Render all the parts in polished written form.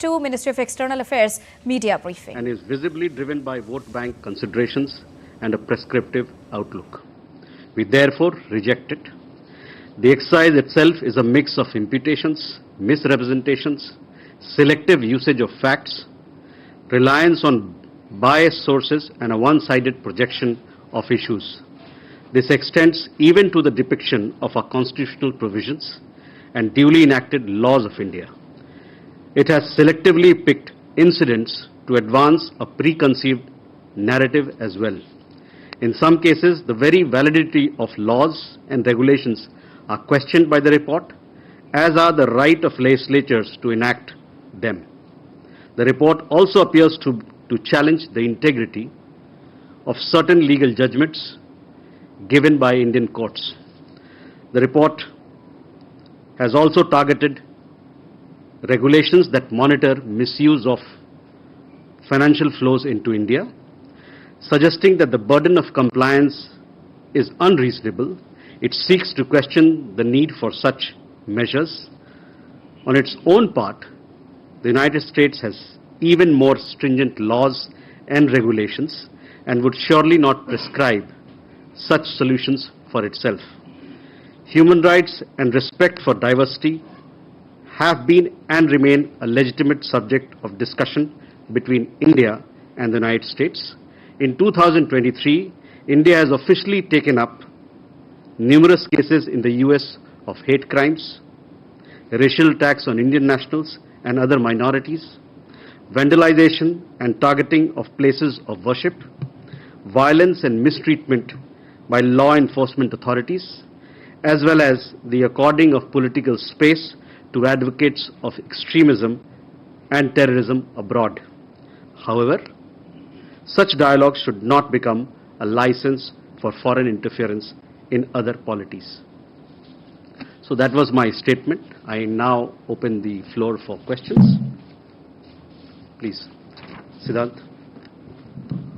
to Ministry of External Affairs media briefing. And is visibly driven by vote bank considerations and a prescriptive outlook. We therefore reject it. The exercise itself is a mix of imputations, misrepresentations, selective usage of facts, reliance on biased sources, and a one-sided projection of issues. This extends even to the depiction of our constitutional provisions and duly enacted laws of India. It has selectively picked incidents to advance a preconceived narrative as well. In some cases, the very validity of laws and regulations are questioned by the report, as are the right of legislatures to enact them. The report also appears to challenge the integrity of certain legal judgments given by Indian courts. The report has also targeted regulations that monitor misuse of financial flows into India, suggesting that the burden of compliance is unreasonable. It seeks to question the need for such measures. On its own part, the United States has even more stringent laws and regulations and would surely not prescribe such solutions for itself. Human rights and respect for diversity have been and remain a legitimate subject of discussion between India and the United States. In 2023, India has officially taken up numerous cases in the US of hate crimes, racial attacks on Indian nationals and other minorities, vandalization and targeting of places of worship, violence and mistreatment by law enforcement authorities, as well as the according of political space to advocates of extremism and terrorism abroad. However, such dialogue should not become a license for foreign interference in other polities. So that was my statement. I now open the floor for questions. Please, Siddhant.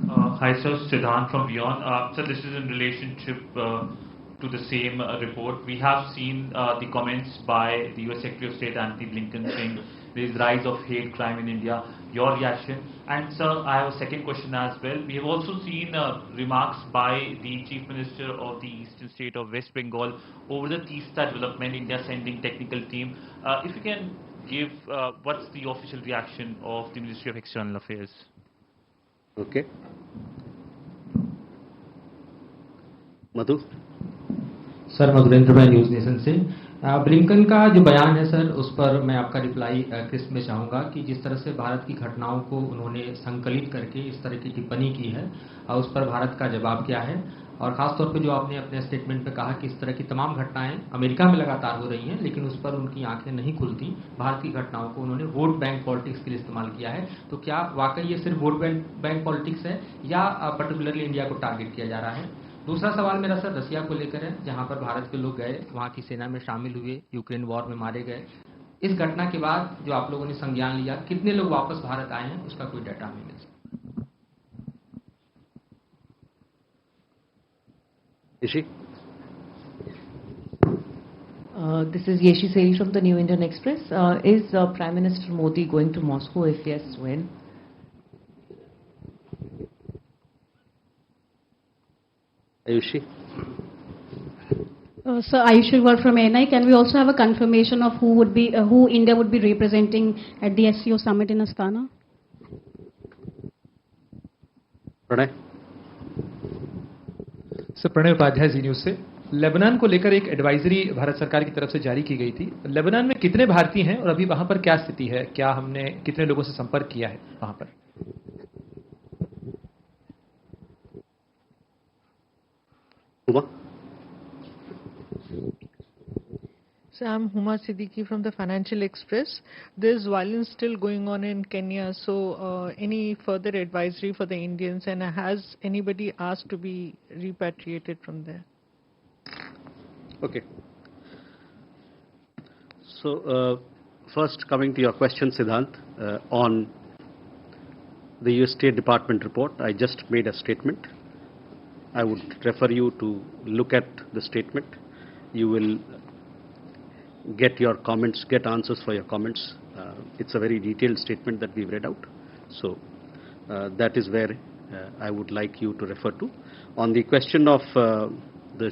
Hi sir, Siddhant from Beyond. Sir, this is in relationship to the same report. We have seen the comments by the US Secretary of State Anthony Blinken saying there is rise of hate crime in India. Your reaction? And sir, I have a second question as well. We have also seen remarks by the Chief Minister of the Eastern State of West Bengal over the Tista development, India sending technical team. If you can give what's the official reaction of the Ministry of External Affairs? Okay. Madhu? Sir Madhurendra भाई news nation से Blinken का जो बयान है sir उस पर मैं आपका रिप्लाई क्रिस्प में चाहूँगा कि जिस तरह से भारत की घटनाओं को उन्होंने संकलित करके इस तरह की टिप्पणी की है और उस पर भारत का जवाब क्या है और ख़ास तौर पे जो आपने अपने स्टेटमेंट पे कहा कि इस तरह की तमाम घटनाएं अमेरिका में लगातार हो रही हैं लेकिन उस पर उनकी आंखें नहीं खुलती। भारत की घटनाओं को उन्होंने वोट बैंक पॉलिटिक्स के लिए इस्तेमाल किया है। तो क्या वाकई ये सिर्फ वोट बैंक पॉलिटिक्स है या पर्टिकुलरली इंडिया को टारगेट किया जा रहा है? दूसरा सवाल मेरा सर रसिया को लेकर है, जहां पर भारत के लोग गए, वहां की सेना में शामिल हुए, यूक्रेन वॉर में मारे गए। इस घटना के बाद जो आप लोगों ने संज्ञान लिया, कितने लोग वापस भारत आए हैं, उसका कोई डाटा हमें मिल सकता? This is Yeshi Seri from the New Indian Express. Is Prime Minister Modi going to Moscow? If yes, when? Ayushi? Sir, Ayushi Ward from NI. Can we also have a confirmation of who India would be representing at the SCO summit in Astana? Pranay? Sir Pranay Upadhyay Zee news से Lebanon को लेकर एक advisory Bharat सरकार की तरफ से जारी की गई थी। लेबनान में कितने भारतीय हैं और अभी वहां पर क्या स्थिति है? क्या हमने कितने लोगों से संपर्क किया है वहां पर? So I'm Huma Siddiqui from the Financial Express. There's violence still going on in Kenya, so any further advisory for the Indians, and has anybody asked to be repatriated from there? Okay. So first coming to your question, Siddhant, on the US State Department report, I just made a statement. I would refer you to look at the statement. You will get your comments, get answers for your comments it's a very detailed statement that we've read out. So that is where I would like you to refer to. On the question of the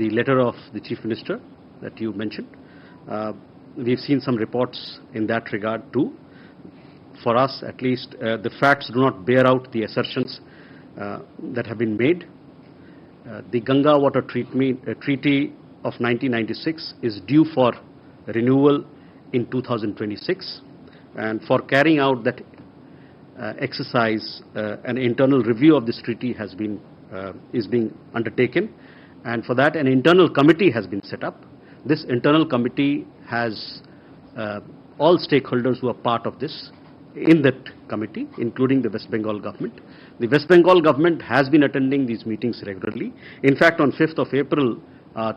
letter of the Chief Minister that you mentioned, we've seen some reports in that regard too. For us, at least, the facts do not bear out the assertions that have been made. The Ganga Water Treaty of 1996 is due for renewal in 2026, and for carrying out that exercise, an internal review of this treaty is being undertaken, and for that an internal committee has been set up. This internal committee has all stakeholders who are part of this in that committee, including the West Bengal government. The West Bengal government has been attending these meetings regularly. In fact, on 5th of April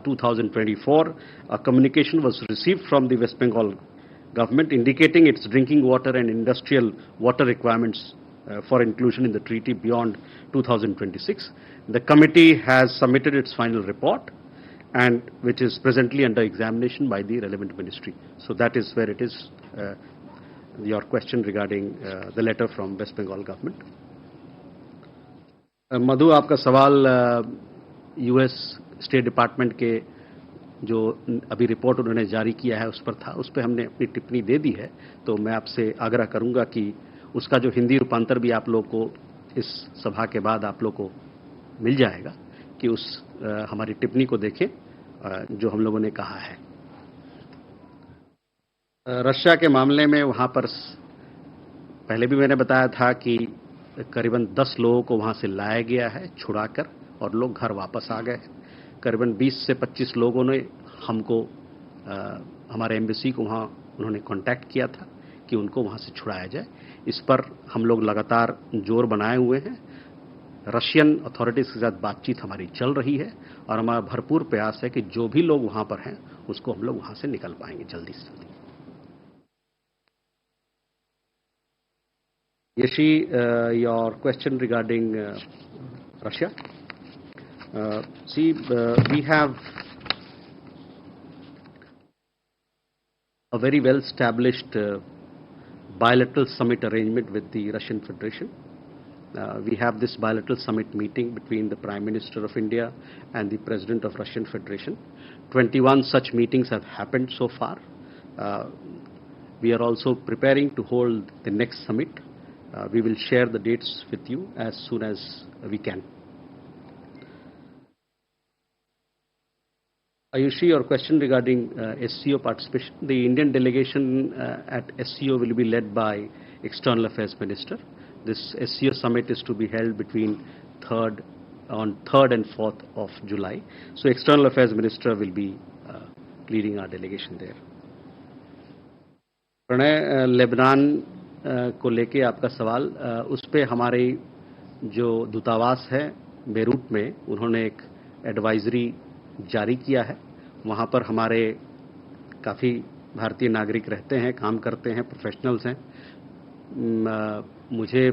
2024, a communication was received from the West Bengal government indicating its drinking water and industrial water requirements for inclusion in the treaty beyond 2026. The committee has submitted its final report, and which is presently under examination by the relevant ministry. So that is where it is. Your question regarding the letter from West Bengal government. मधु, आपका सवाल US state department के जो अभी report उन्होंने जारी किया है उस पर था. उस पर हमने अपनी टिप्पणी दे दी है. तो मैं आपसे आग्रह करूंगा कि उसका जो हिंदी रूपांतर भी आप लोग को इस सभा के बाद आप लोग को मिल जाएगा, कि उस हमारी टिप्पणी को देखें जो हम लोगों ने कहा है. रशिया के मामले में वहाँ पर पहले भी मैंने बताया था कि करीबन 10 लोगों को वहाँ से लाया गया है छुड़ाकर, और लोग घर वापस आ गए. करीबन 20 से 25 लोगों ने हमको हमारे एम्बेसी को वहाँ उन्होंने कांटेक्ट किया था कि उनको वहाँ से छुड़ाया जाए. इस पर हम लोग लगातार जोर बनाए हुए हैं. रशियन अथॉरिटीज़ के साथ बातचीत हमारी चल रही है, और हमारा भरपूर प्रयास है कि जो भी लोग वहाँ पर हैं उसको हम लोग वहाँ से निकल पाएंगे जल्दी से जल्दी. Yeshi, your question regarding Russia. We have a very well-established bilateral summit arrangement with the Russian Federation. We have this bilateral summit meeting between the Prime Minister of India and the President of Russian Federation. 21 such meetings have happened so far. We are also preparing to hold the next summit. We will share the dates with you as soon as we can. Ayushi, your question regarding SCO participation. The Indian delegation at SCO will be led by External Affairs Minister. This SCO summit is to be held between 3rd and 4th of July. So External Affairs Minister will be leading our delegation there. Pranay, Lebanon को लेके आपका सवाल, उस पे हमारे जो दूतावास है बेरूट में, उन्होंने एक एडवाइजरी जारी किया है. वहाँ पर हमारे काफ़ी भारतीय नागरिक रहते हैं, काम करते हैं, प्रोफेशनल्स हैं. मुझे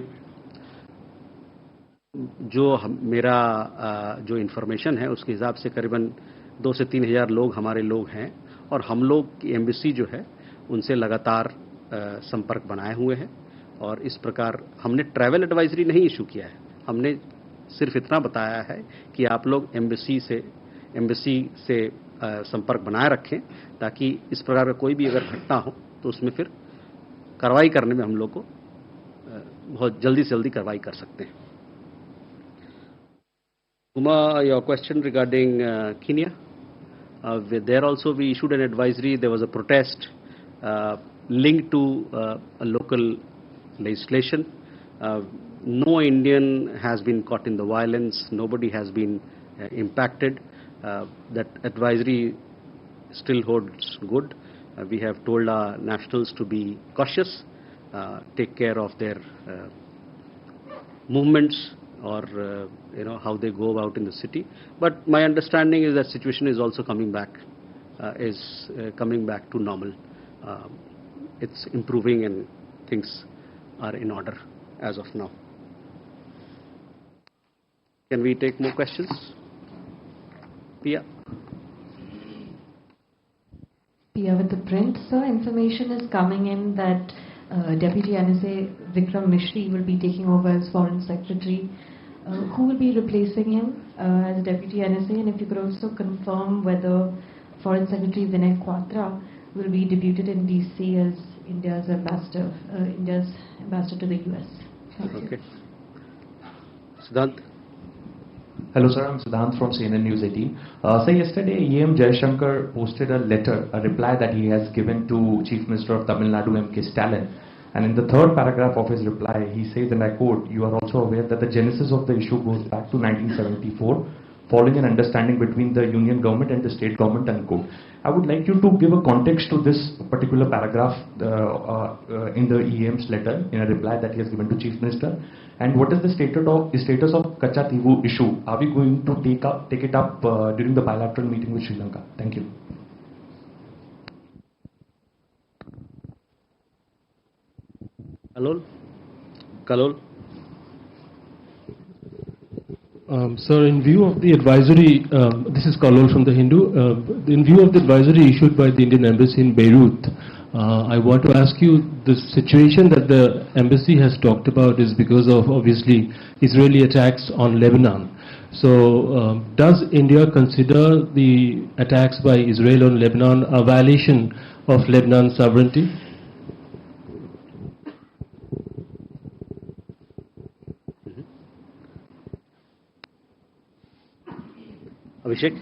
मेरा जो इन्फॉर्मेशन है उसके हिसाब से करीबन 2 से 3 हज़ार लोग हमारे लोग हैं, और हम लोग की एम्बेसी जो है उनसे लगातार संपर्क बनाए हुए हैं. और इस प्रकार हमने ट्रैवल एडवाइजरी नहीं इशू किया है. हमने सिर्फ इतना बताया है कि आप लोग एम्बेसी से संपर्क बनाए रखें, ताकि इस प्रकार का कोई भी अगर घटना हो तो उसमें फिर कार्रवाई करने में हम लोग को बहुत जल्दी से जल्दी कार्रवाई कर सकते हैं. Uma, your question regarding Kenya. There also we issued an advisory. There was a protest linked to a local legislation. No Indian has been caught in the violence. Nobody has been impacted. That advisory still holds good. We have told our nationals to be cautious, take care of their movements, or how they go about in the city. But my understanding is that situation is also coming back to normal. It's improving and things are in order as of now. Can we take more questions? Pia. Yeah, with the print, sir, information is coming in that Deputy NSA Vikram Mishri will be taking over as Foreign Secretary. Who will be replacing him as Deputy NSA? And if you could also confirm whether Foreign Secretary Vinay Quatra will be debuted in DC as India's ambassador to the US. Thank you. Okay. Siddhant? Hello sir, I'm Siddhant from CNN News 18. Sir, yesterday EM Jaishankar posted a letter, a reply that he has given to Chief Minister of Tamil Nadu M.K. Stalin. And in the third paragraph of his reply, he says, and I quote, "You are also aware that the genesis of the issue goes back to 1974, following an understanding between the union government and the state government," unquote. I would like you to give a context to this particular paragraph in the EM's letter, in a reply that he has given to Chief Minister. And what is the status of Kachativu issue? Are we going to take it up during the bilateral meeting with Sri Lanka? Thank you. Kalol? Sir, in view of the advisory, this is Kalol from the Hindu, in view of the advisory issued by the Indian Embassy in Beirut, I want to ask you, the situation that the embassy has talked about is because of obviously Israeli attacks on Lebanon. So does India consider the attacks by Israel on Lebanon a violation of Lebanon's sovereignty? Abhishek?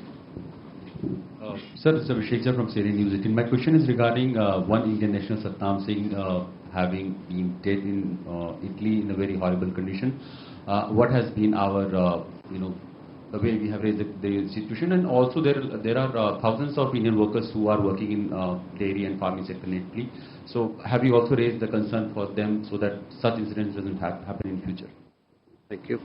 Sir, this is Abhishek from CNN News 18. My question is regarding one Indian national, Satnam Singh, having been dead in Italy in a very horrible condition. What has been our, the way we have raised the situation, and also there are thousands of Indian workers who are working in dairy and farming sector in Italy. So have you also raised the concern for them so that such incidents doesn't happen in future? Thank you.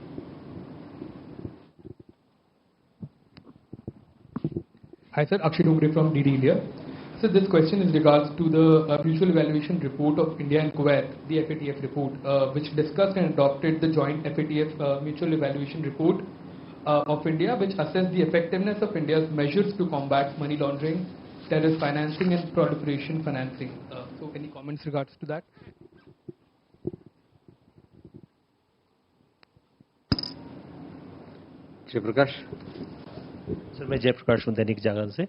Hi sir, Akshay Dongre from DD India. So this question is regards to the mutual evaluation report of India and Kuwait, the FATF report, which discussed and adopted the joint FATF mutual evaluation report of India, which assessed the effectiveness of India's measures to combat money laundering, terrorist financing and proliferation financing. So any comments regards to that? Prakash? Sir मैं जयप्रकाश हूँ दैनिक जागरण से।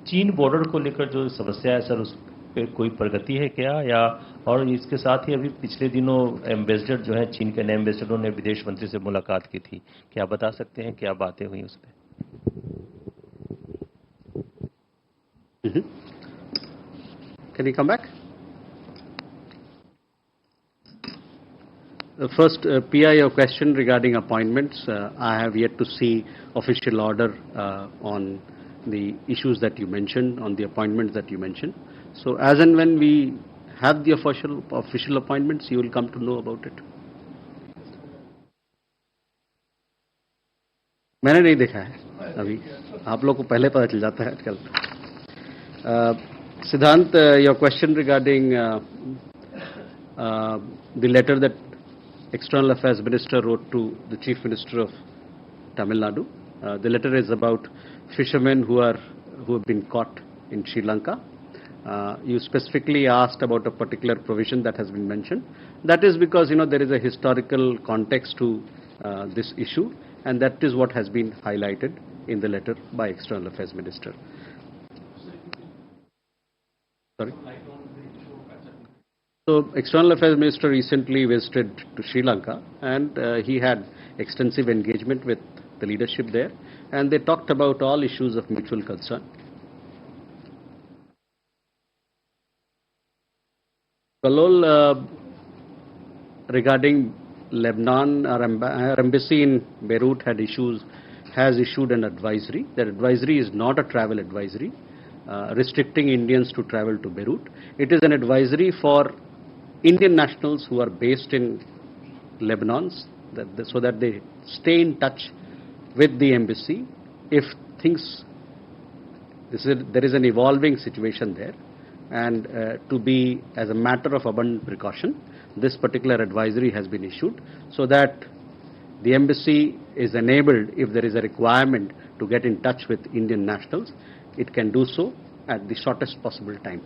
चीन border को लेकर जो समस्या है sir, उस पे कोई प्रगति है क्या, या और इसके साथ ही अभी पिछले दिनों एम्बेसडर जो है चीन के नए एम्बेसडरों ने विदेश मंत्री से मुलाकात की थी, क्या बता सकते हैं क्या बातें हुई उस पे? Can you come back? First, PI, your question regarding appointments. I have yet to see official order on the issues that you mentioned, on the appointments that you mentioned. So, as and when we have the official appointments, you will come to know about it. मैंने नहीं देखा है अभी, आप लोग को पहले पता चल जाता है आजकल. Siddhant, your question regarding the letter that External Affairs Minister wrote to the Chief Minister of Tamil Nadu. The letter is about fishermen who have been caught in Sri Lanka. You specifically asked about a particular provision that has been mentioned. That is because there is a historical context to this issue, and that is what has been highlighted in the letter by External Affairs Minister. Sorry. So, External Affairs Minister recently visited to Sri Lanka, and he had extensive engagement with the leadership there, and they talked about all issues of mutual concern. Kalol, regarding Lebanon, our embassy in Beirut has issued an advisory. That advisory is not a travel advisory restricting Indians to travel to Beirut. It is an advisory for Indian nationals who are based in Lebanon, so that they stay in touch with the embassy if there is an evolving situation there, and to be, as a matter of abundant precaution, this particular advisory has been issued so that the embassy is enabled, if there is a requirement to get in touch with Indian nationals, it can do so at the shortest possible time.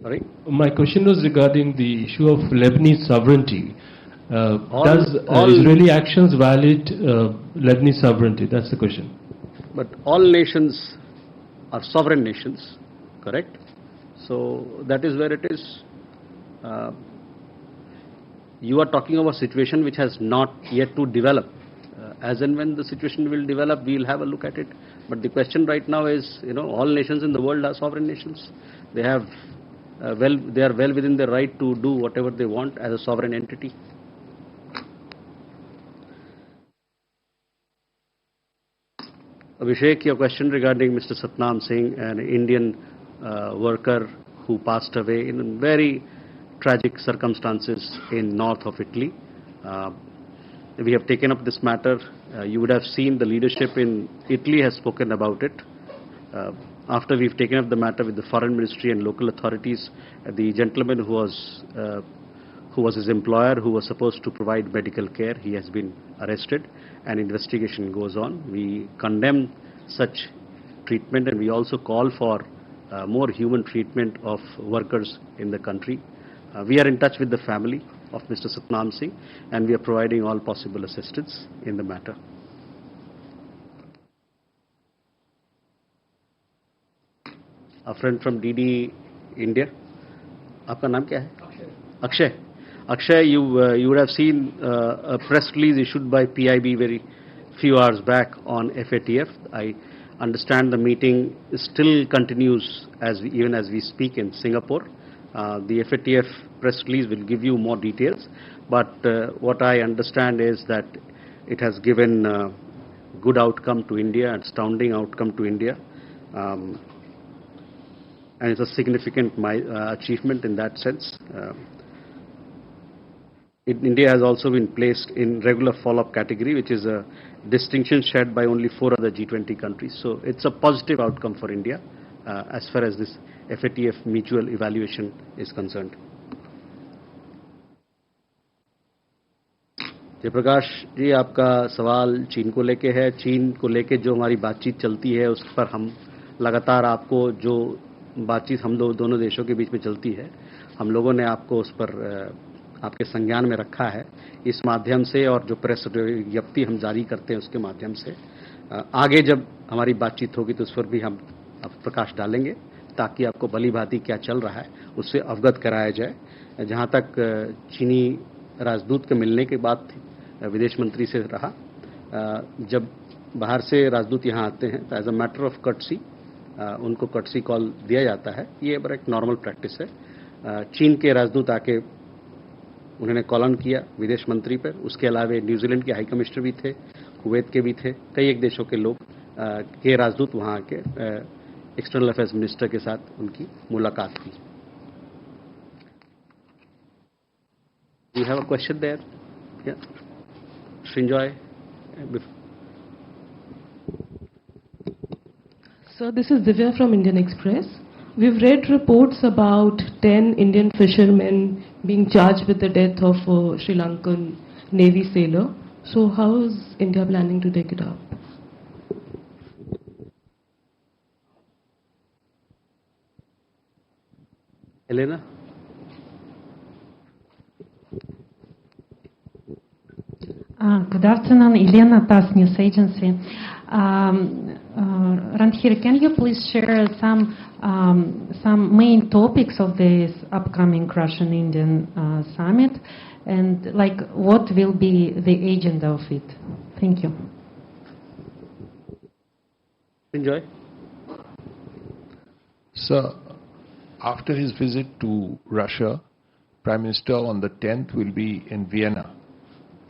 Sorry? My question was regarding the issue of Lebanese sovereignty. Does Israeli actions violate Lebanese sovereignty? That's the question. But all nations are sovereign nations, correct? So that is where it is. You are talking of a situation which has not yet to develop. As and when the situation will develop, we will have a look at it. But the question right now is, all nations in the world are sovereign nations. They have they are well within their right to do whatever they want as a sovereign entity. Abhishek, your question regarding Mr. Satnam Singh, an Indian worker who passed away in very tragic circumstances in north of Italy. We have taken up this matter. You would have seen the leadership in Italy has spoken about it. After we've taken up the matter with the foreign ministry and local authorities, the gentleman who was his employer, who was supposed to provide medical care, he has been arrested and investigation goes on. We condemn such treatment and we also call for more human treatment of workers in the country. We are in touch with the family of Mr. Satnam Singh and we are providing all possible assistance in the matter. A friend from DDI India. Aapka naam kya hai? Akshay. Akshay, you would have seen a press release issued by PIB very few hours back on FATF. I understand the meeting still continues even as we speak in Singapore. The FATF press release will give you more details, but what I understand is that it has given good outcome to India, astounding outcome to India. And it's a significant achievement in that sense. India has also been placed in regular follow-up category, which is a distinction shared by only 4 other G20 countries. So it's a positive outcome for India as far as this FATF mutual evaluation is concerned. Jayaprakash जी, आपका सवाल चीन को लेके है. चीन को लेके जो हमारी बातचीत चलती है उस पर हम लगातार आपको जो बातचीत हम दोनों देशों के बीच में चलती है, हम लोगों ने आपको उस पर आपके संज्ञान में रखा है. इस माध्यम से और जो प्रेस विज्ञप्ति हम जारी करते हैं उसके माध्यम से आगे जब हमारी बातचीत होगी तो उस पर भी हम प्रकाश डालेंगे ताकि आपको भली भांति क्या चल रहा है उससे अवगत कराया जाए. जहाँ तक चीनी राजदूत के मिलने के बाद विदेश मंत्री से रहा, जब बाहर से राजदूत यहाँ आते हैं तो as a matter of courtesy उनको कर्टसी कॉल दिया जाता है. ये बड़ा एक नॉर्मल प्रैक्टिस है. चीन के राजदूत आके उन्होंने कॉल ऑन किया विदेश मंत्री पर. उसके अलावा न्यूजीलैंड के हाई कमिश्नर भी थे, कुवैत के भी थे, कई एक देशों के लोग के राजदूत वहाँ आके एक्सटर्नल अफेयर्स मिनिस्टर के साथ उनकी मुलाकात हुई. You have a question there? Yeah. Srinjoy. So this is Divya from Indian Express. We've read reports about 10 Indian fishermen being charged with the death of a Sri Lankan Navy sailor. So how is India planning to take it up? Elena? Good afternoon, Elena, TASS News Agency. Randhir, can you please share some main topics of this upcoming Russian-Indian summit, and what will be the agenda of it? Thank you. Enjoy. So, after his visit to Russia, Prime Minister on the 10th will be in Vienna.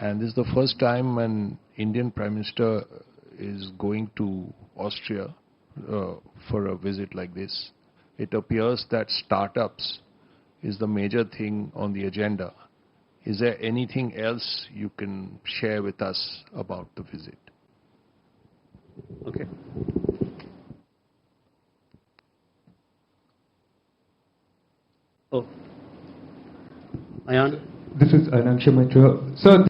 And this is the first time an Indian Prime Minister is going to Austria for a visit like this. It appears that startups is the major thing on the agenda. Is there anything else you can share with us about the visit? Okay. Oh. Ayan? This is Anaksha Mitra. Sir,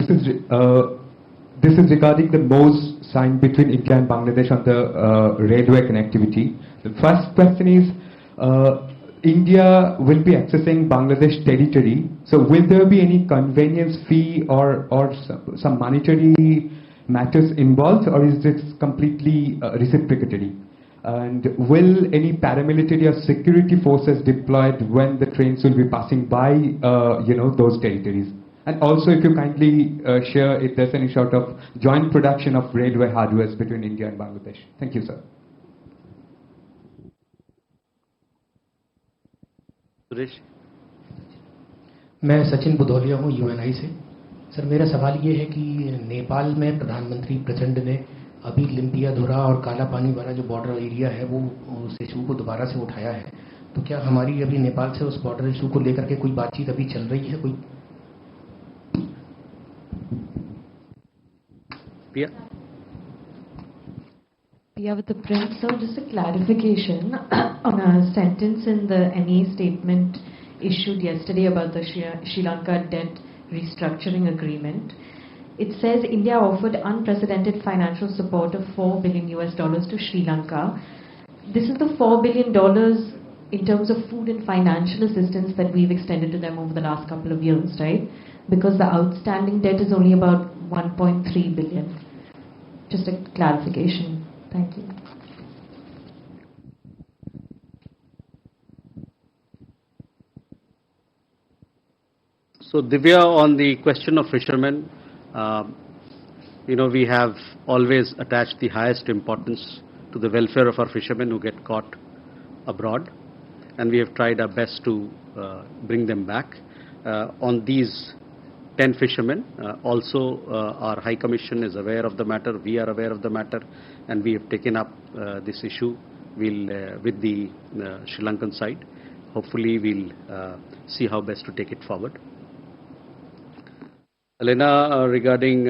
this is regarding the MOS signed between India and Bangladesh on the railway connectivity. The first question is, India will be accessing Bangladesh territory, so will there be any convenience fee or some monetary matters involved, or is this completely reciprocatory? And will any paramilitary or security forces deployed when the trains will be passing by, those territories? And also, if you kindly share if there's any sort of joint production of railway hardware between India and Bangladesh. Thank you, sir. Suresh, मैं सचिन बुधौलिया हूँ Uni से। Sir, मेरा सवाल ये है कि नेपाल में प्रधानमंत्री प्रचंड ने अभी लिम्पियाधुरा और काला पानी वाला जो बॉर्डर एरिया है वो उस इशू को दोबारा से उठाया है, तो क्या हमारी अभी नेपाल से उस बॉर्डर इशू को लेकर के कोई बातचीत अभी चल रही है? कोई Yeah, with the print, so just a clarification on a sentence in the NA statement issued yesterday about the Sri Lanka debt restructuring agreement. It says India offered unprecedented financial support of $4 billion to Sri Lanka. This is the $4 billion in terms of food and financial assistance that we've extended to them over the last couple of years, right? Because the outstanding debt is only about 1.3 billion. Just a clarification. Thank you. So Divya, on the question of fishermen, we have always attached the highest importance to the welfare of our fishermen who get caught abroad, and we have tried our best to bring them back. On these 10 fishermen, also our High Commission is aware of the matter, we are aware of the matter, and we have taken up this issue with the Sri Lankan side. Hopefully we'll see how best to take it forward. Elena, regarding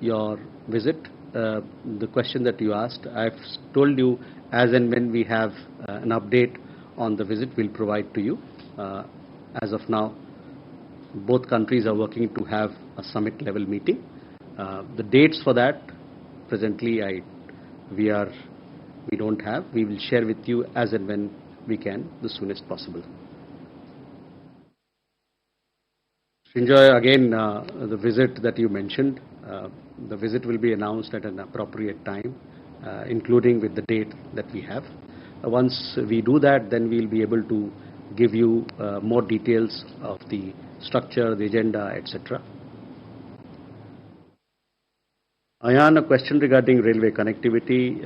your visit, the question that you asked, I've told you as and when we have an update on the visit, we'll provide to you. As of now, both countries are working to have a summit level meeting. The dates for that, presently we don't have. We will share with you as and when we can, the soonest possible. Enjoy again the visit that you mentioned. The visit will be announced at an appropriate time, including with the date that we have. Once we do that, then we'll be able to give you more details of the structure, the agenda, etc. Ayan, a question regarding railway connectivity.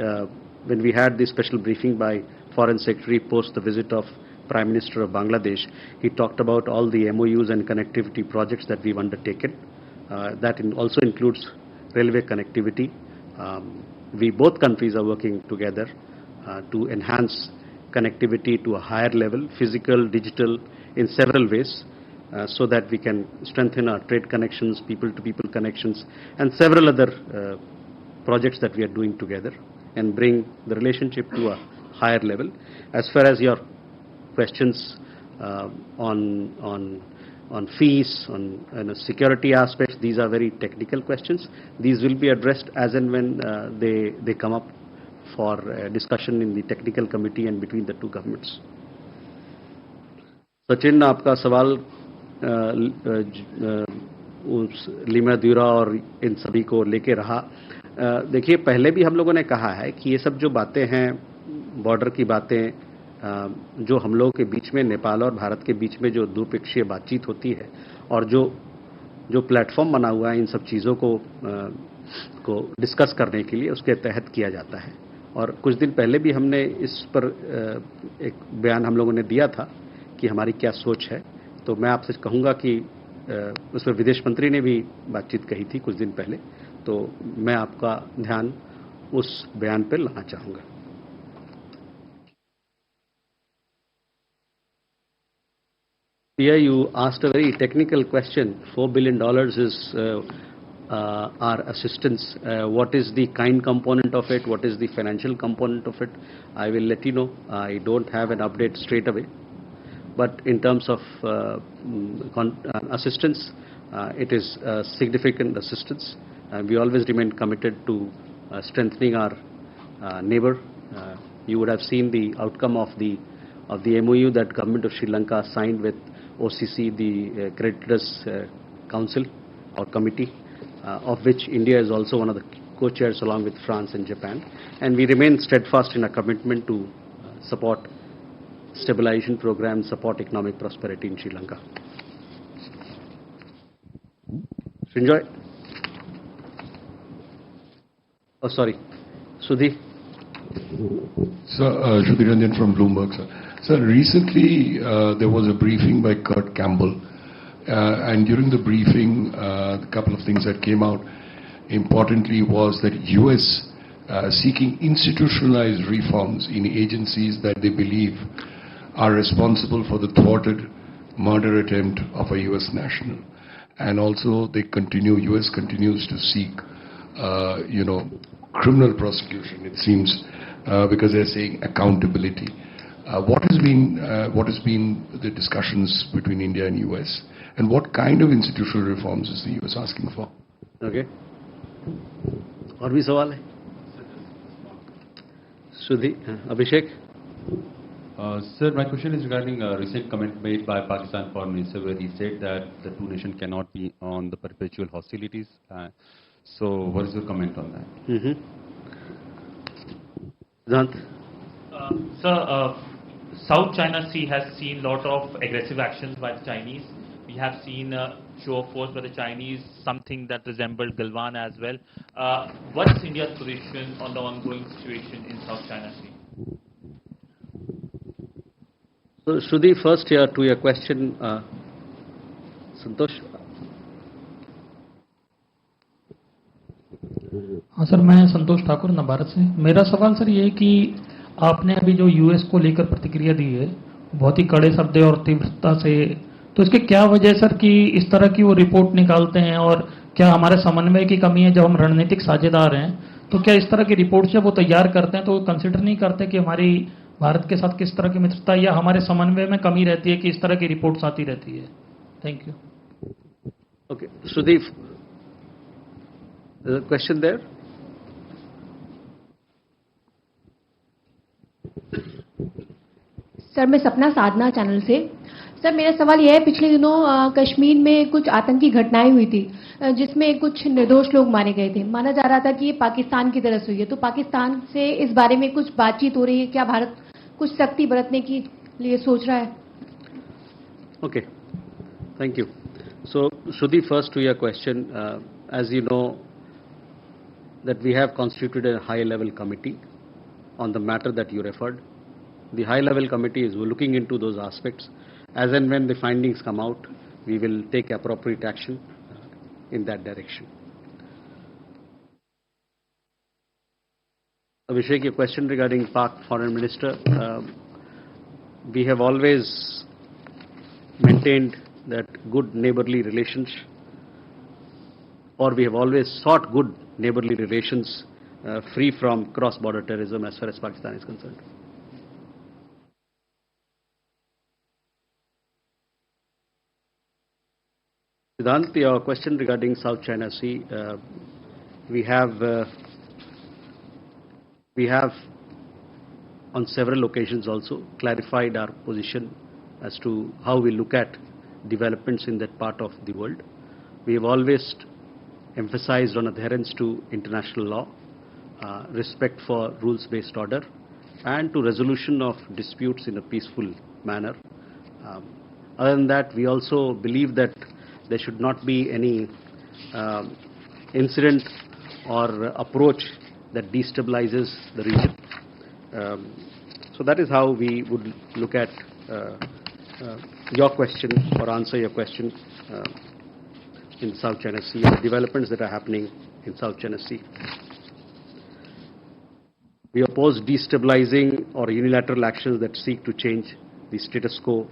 When we had the special briefing by Foreign Secretary post the visit of Prime Minister of Bangladesh, he talked about all the MOUs and connectivity projects that we've undertaken. That also includes railway connectivity. Both countries are working together to enhance connectivity to a higher level, physical, digital, in several ways, so that we can strengthen our trade connections, people-to-people connections, and several other projects that we are doing together, and bring the relationship to a higher level. As far as your questions on fees, on security aspects, these are very technical questions. These will be addressed as and when they come up for discussion in the technical committee and between the two governments. Sachin, आपका सवाल लिम्पियाधुरा और इन सभी को लेके रहा। देखिए, पहले भी हम लोगों ने कहा है कि ये सब जो बातें हैं, बॉर्डर की बातें, जो हम लोगों के बीच में, नेपाल और भारत के बीच में जो द्विपक्षीय बातचीत होती है, और जो प्लेटफॉर्म बना हुआ है इन सब चीज़ों को डिस्कस करने के लिए, उसके तहत किया जाता है। और कुछ दिन पहले भी हमने इस पर एक बयान हम लोगों ने दिया था कि हमारी क्या सोच है। तो मैं आपसे कहूँगा कि उसमें विदेश मंत्री ने भी बातचीत कही थी कुछ दिन पहले, तो मैं आपका ध्यान उस बयान पर लाना चाहूँगा। Here you asked a very technical question. $4 billion is our assistance. What is the kind component of it? What is the financial component of it? I will let you know. I don't have an update straight away. But in terms of assistance, it is significant assistance. We always remain committed to strengthening our neighbor. You would have seen the outcome of the MOU that Government of Sri Lanka signed with OCC, the Creditors Council or Committee, of which India is also one of the co-chairs along with France and Japan. And we remain steadfast in our commitment to support stabilization programs, support economic prosperity in Sri Lanka. Srinjoy? Oh, sorry. Sudhi? Sir, Sudhi Ranjan from Bloomberg, sir. Sir, recently there was a briefing by Kurt Campbell, and during the briefing, a couple of things that came out importantly was that US seeking institutionalized reforms in agencies that they believe are responsible for the thwarted murder attempt of a US national. And also they US continues to seek, criminal prosecution, it seems, because they're saying accountability. What has been the discussions between India and US, and what kind of institutional reforms is the US asking for? Okay. और भी सवाल है? Sudhi, Abhishek? Sir, my question is regarding a recent comment made by Pakistan Foreign Minister where he said that the two nations cannot be on the perpetual hostilities. So what is your comment on that? Sir, South China Sea has seen a lot of aggressive actions by the Chinese. We have seen show of force by the Chinese, something that resembled Galwan as well. What's India's position on the ongoing situation in South China Sea? So, Shruti, first here to your question, Santosh. हाँ sir, मैं संतोष ठाकुर नभारत से। मेरा सवाल sir ये है कि आपने अभी जो यूएस को लेकर प्रतिक्रिया दी है बहुत ही कड़े शब्द और तीव्रता से, तो इसके क्या वजह सर कि इस तरह की वो रिपोर्ट निकालते हैं, और क्या हमारे समन्वय की कमी है? जब हम रणनीतिक साझेदार हैं तो क्या इस तरह की रिपोर्ट जब वो तैयार करते हैं तो कंसिडर नहीं करते कि हमारी भारत के साथ किस तरह की मित्रता या हमारे समन्वय में कमी रहती है कि इस तरह की रिपोर्ट्स आती रहती है? Thank you. Okay, Sudeep, question there? Sir, मैं सपना साधना चैनल से। सर, मेरा सवाल यह है, पिछले दिनों कश्मीर में कुछ आतंकी घटनाएं हुई थी जिसमें कुछ निर्दोष लोग मारे गए थे। माना जा रहा था कि ये पाकिस्तान की तरफ से हुई है, तो पाकिस्तान से इस बारे में कुछ बातचीत हो रही है? क्या भारत कुछ सख्ती बरतने की लिए सोच रहा है? Okay, thank you. So, Shruti, first to your question, as you know that we have constituted a high-level committee on the matter that you referred. The high-level committee is looking into those aspects. As and when the findings come out, we will take appropriate action in that direction. Abhishek, your question regarding Pak Foreign Minister. We have always maintained that good neighborly relations, or we have always sought good neighborly relations free from cross-border terrorism as far as Pakistan is concerned. Siddhant, your question regarding South China Sea, we have on several occasions also clarified our position as to how we look at developments in that part of the world. We have always emphasized on adherence to international law, respect for rules-based order, and to resolution of disputes in a peaceful manner. Other than that, we also believe that there should not be any incident or approach that destabilizes the region. So that is how we would look at your question or answer your question in South China Sea and the developments that are happening in South China Sea. We oppose destabilizing or unilateral actions that seek to change the status quo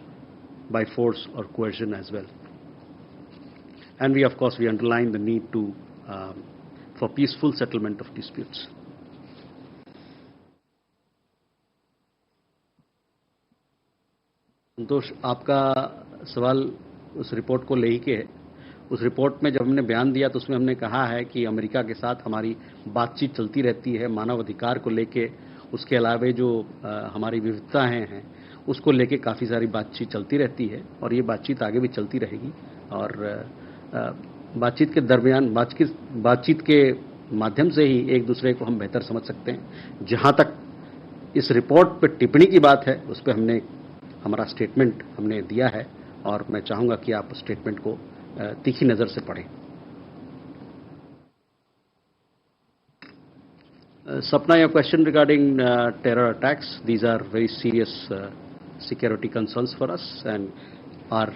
by force or coercion as well. And we, of course, we underline the need to for peaceful settlement of disputes. संतोष, आपका सवाल उस report को लेके है उस report में जब हमने बयान दिया तो उसमें हमने कहा है कि अमेरिका के साथ हमारी बातचीत चलती रहती है मानव अधिकार को लेके, उसके अलावा जो हमारी विविधताएं हैं उसको लेके काफ़ी सारी बातचीत चलती रहती है और ये बातचीत आगे भी चलती रहेगी। और बातचीत के दरमियान बातचीत के माध्यम से ही एक दूसरे को हम बेहतर समझ सकते हैं। जहाँ तक इस रिपोर्ट पर टिप्पणी की बात है उस पर हमने हमारा स्टेटमेंट हमने दिया है और मैं चाहूँगा कि आप उस स्टेटमेंट को तीखी नज़र से पढ़ें। Sapna, your question regarding terror attacks, these are very serious security concerns for us, and our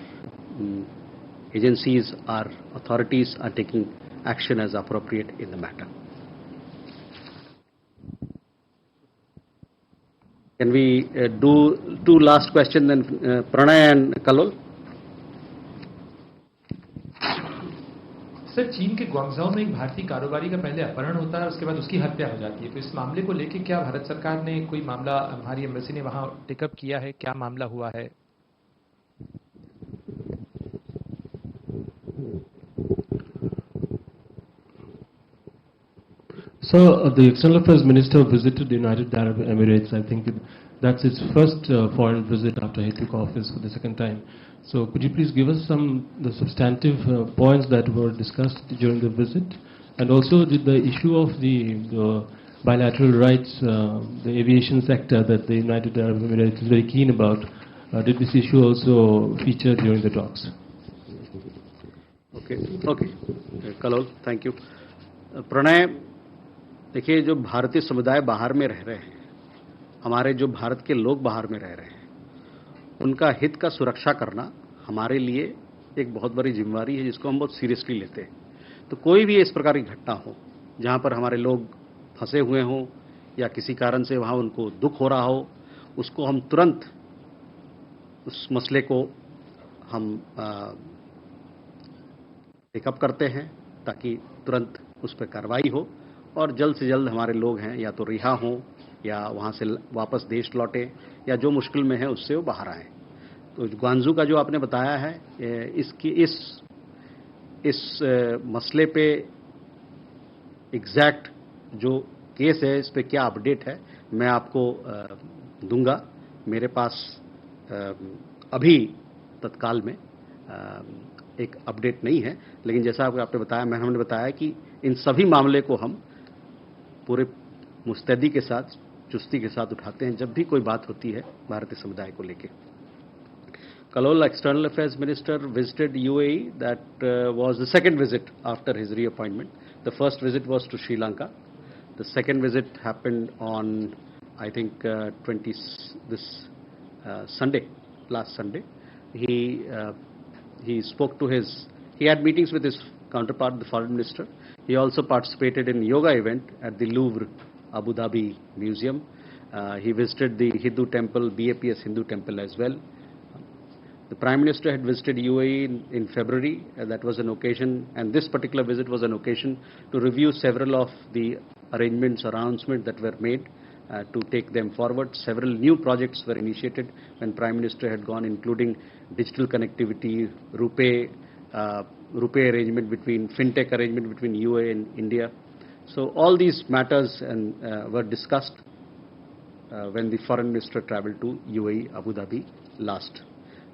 agencies, our authorities are taking action as appropriate in the matter. Can we do two last questions, then Pranay and Kalol? Sir, चीन के ग्वांगझाओ में एक भारतीय कारोबारी का पहले अपहरण होता है और उसके बाद उसकी हत्या हो जाती है, तो इस मामले को लेके क्या भारत सरकार ने कोई मामला, हमारी एम्बेसी ने वहां टेकअप किया है, क्या मामला हुआ है? So the External Affairs Minister visited the United Arab Emirates. I think that's his first foreign visit after he took office for the second time. So could you please give us the substantive points that were discussed during the visit, and also the issue of the bilateral rights, the aviation sector that the United Arab Emirates is very keen about. Did this issue also feature during the talks? Okay. Kalol, thank you. Pranay, देखिए, जो भारतीय समुदाय बाहर में रह रहे हैं, हमारे जो भारत के लोग बाहर में रह रहे हैं, उनका हित का सुरक्षा करना हमारे लिए एक बहुत बड़ी जिम्मेदारी है जिसको हम बहुत सीरियसली लेते हैं। तो कोई भी इस प्रकार की घटना हो जहां पर हमारे लोग फंसे हुए हों या किसी कारण से वहां उनको दुख हो रहा हो, उसको हम तुरंत उस मसले को हम टेकअप करते हैं ताकि तुरंत उस पर कार्रवाई हो और जल्द से जल्द हमारे लोग हैं या तो रिहा हों या वहाँ से वापस देश लौटें या जो मुश्किल में है उससे वो बाहर आएँ। तो ग्वांजू का जो आपने बताया है, इस मसले पे एग्जैक्ट जो केस है, इस पे क्या अपडेट है, मैं आपको दूंगा। मेरे पास अभी तत्काल में एक अपडेट नहीं है, लेकिन जैसा आपने बताया, हमने बताया कि इन सभी मामले को हम पूरे मुस्तैदी के साथ, चुस्ती के साथ उठाते हैं जब भी कोई बात होती है भारतीय समुदाय को लेकर। Kalol, External Affairs Minister, visited UAE. That was the second visit after his reappointment. The first visit was to Sri Lanka. The second visit happened on, I think, last Sunday. He spoke to he had meetings with his counterpart, the foreign minister. He also participated in yoga event at the Louvre, Abu Dhabi Museum. He visited the Hindu temple, BAPS Hindu temple as well. The Prime Minister had visited UAE in February. That was an occasion, and this particular visit was an occasion to review several of the announcements that were made to take them forward. Several new projects were initiated when Prime Minister had gone, including digital connectivity, RuPay arrangement between, FinTech arrangement between UAE and India. So all these matters were discussed when the Foreign Minister traveled to UAE, Abu Dhabi last.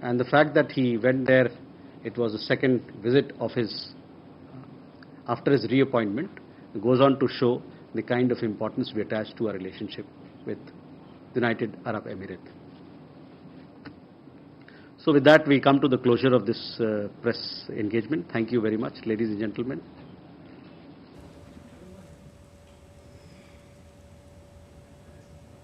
And the fact that he went there, it was the second visit of his, after his reappointment, goes on to show the kind of importance we attach to our relationship with the United Arab Emirates. So with that, we come to the closure of this press engagement. Thank you very much, ladies and gentlemen.